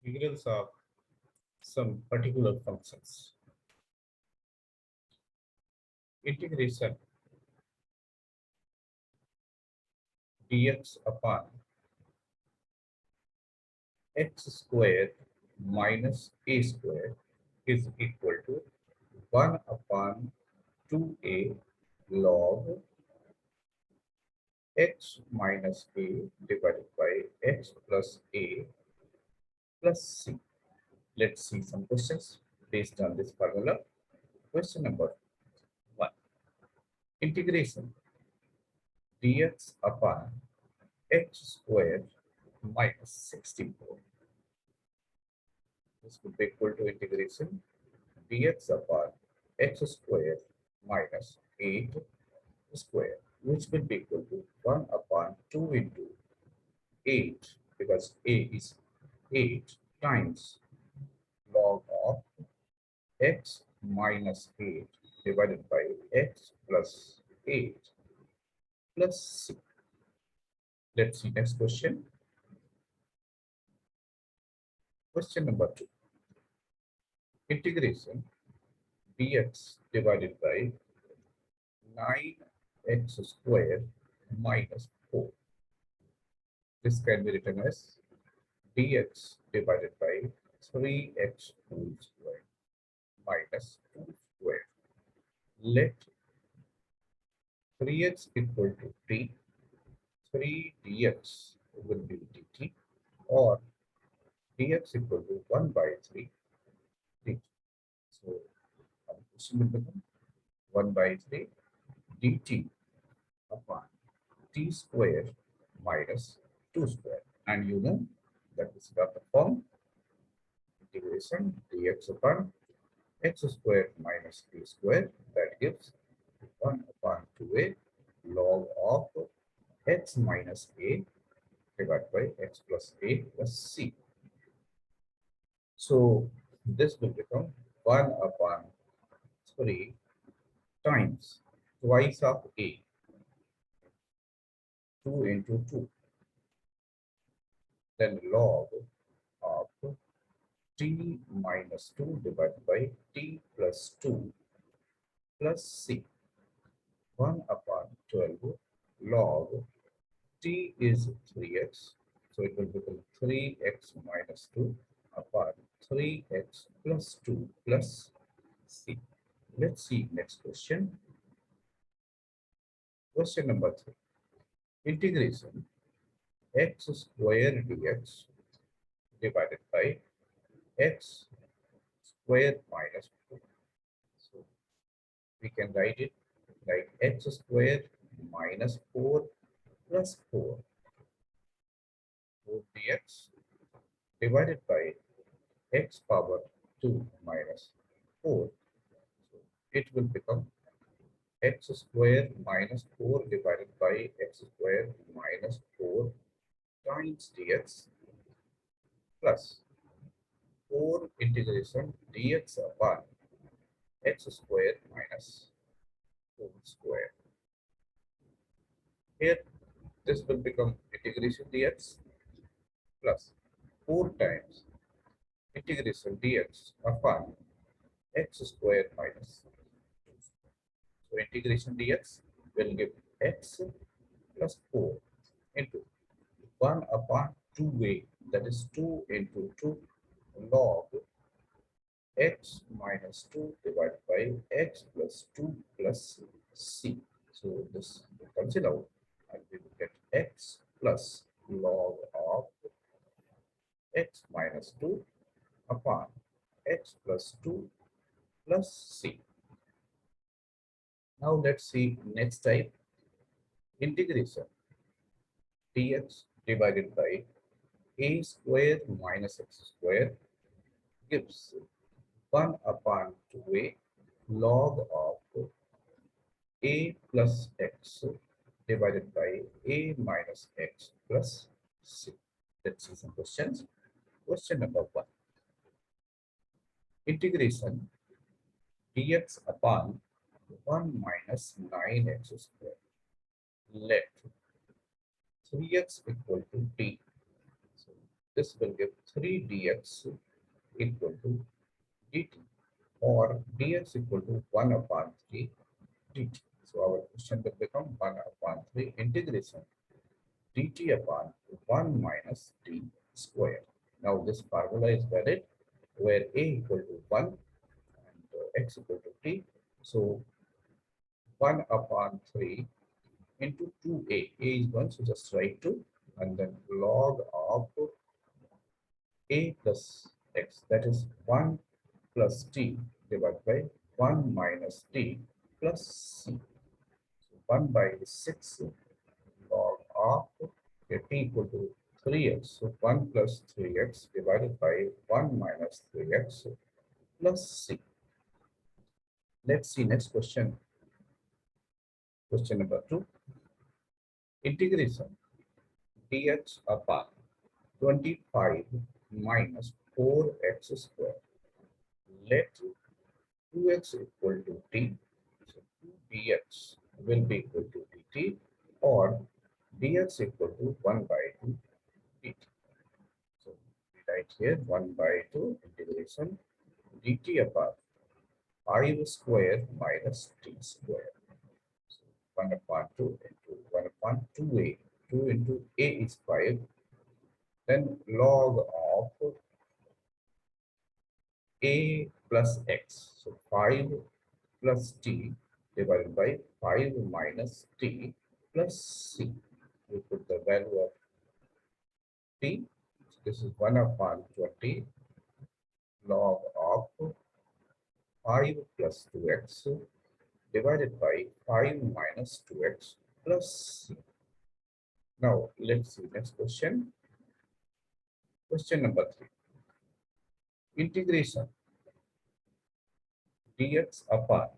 integrals of some particular functions. Integration dx upon x squared minus a squared is equal to 1 upon 2a log x minus a divided by x plus a plus c. Let's see some questions based on this formula. Question number 1. Integration dx upon x squared minus 64. This would be equal to integration dx upon x squared minus 8 squared, which will be equal to 1 upon 2 into 8, because a is 8 times log of x minus 8 divided by x plus 8 plus c. Let's see next question. Question number 2. Integration dx divided by 9x squared minus 4. This can be written as dx divided by 3x whole squared minus 2 squared. Let 3x equal to t, 3 dx will be dt, or dx equal to 1 by 3 dt. So our question will become 1 by 3 dt upon t square minus 2 square. And you know that is got the form integration dx upon x square minus t square, that gives 1 upon 2a log of x minus a divided by x plus a plus c. So this will become 1 upon 3 times twice of a, 2 into 2, then log of t minus 2 divided by t plus 2 plus c, 1 upon 12 log t is 3x, so it will become 3x minus 2 upon 3x plus 2 plus c. Let's see next question. Question number 3. Integration x square dx divided by x square minus 4. So we can write it like x square minus 4 plus 4 dx divided by x power 2 minus 4. So it will become x square minus 4 divided by x square minus 4 times dx plus 4 integration dx upon x square minus 4 square. Here this will become integration dx plus 4 times integration dx upon x square minus 2. So integration dx will give x plus 4 into 1 upon 2a, that is 2 into 2 log x minus 2 divided by x plus 2 plus c. So this will cancel out and we will get x plus log of x minus 2 upon x plus 2 plus c. Now let's see next type. Integration dx divided by a square minus x square gives 1 upon 2a log of a plus x divided by a minus x plus c. Let's see some questions. Question number 1. Integration dx upon 1 minus 9x square. Let 3x equal to t. So this will give 3 dx equal to dt, or dx equal to 1 upon 3 dt. So our question will become 1 upon 3 integration dt upon 1 minus t square. Now this formula is valid where a equal to 1 and x equal to t. So 1 upon 3 into 2a. A is 1, so just write 2, and then log of a plus x, that is 1 plus t divided by 1 minus t plus c. So 1 by 6 log of t equal to 3x. So 1 plus 3x divided by 1 minus 3x plus c. Let's see next question. Question number 2. Integration dx upon 25 minus 4x square. Let 2x equal to t. So 2 dx will be equal to dt, or dx equal to 1 by 2 dt. So we write here 1 by 2 integration dt upon 5 square minus t square. So 1 upon 2 into 1 upon 2a. 2 into a is 5. Then log of a plus x. So 5 plus t divided by 5 minus t plus c. We put the value of t. So this is 1 upon 20 log of 5 plus 2x divided by 5 minus 2x plus c. Now let's see next question. Question number 3. Integration dx upon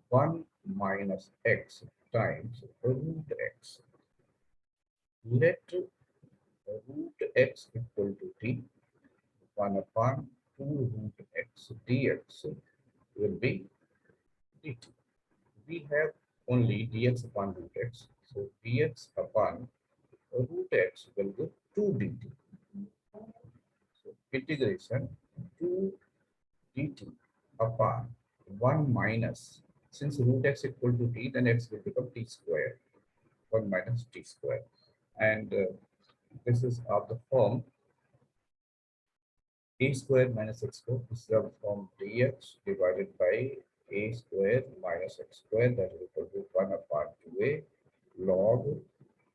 1 minus x times root x. Let root x equal to t. 1 upon 2 root x dx will be dt. We have only dx upon root x. So dx upon root x will be 2 dt. So integration 2 dt upon 1 minus, since root x equal to t, then x will become t square. 1 minus t square. And this is of the form a square minus x square. This is of the form dx divided by a square minus x square, that is equal to 1 upon 2a log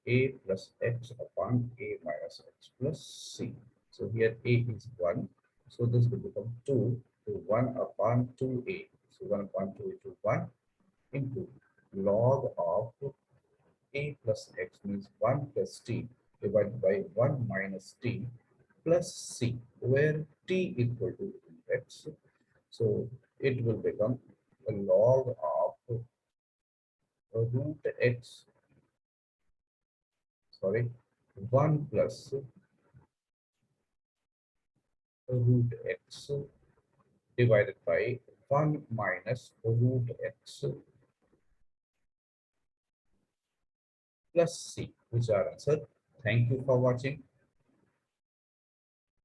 a plus x upon a minus x plus c. So here a is 1. So this will become 2 to 1 upon 2a. So 1 upon 2 into 1 into log of a plus x means 1 plus t divided by 1 minus t plus c, where t equal to x. So it will become a log of root x, sorry, 1 plus root x divided by 1 minus root x plus c, which are answered. Thank you for watching.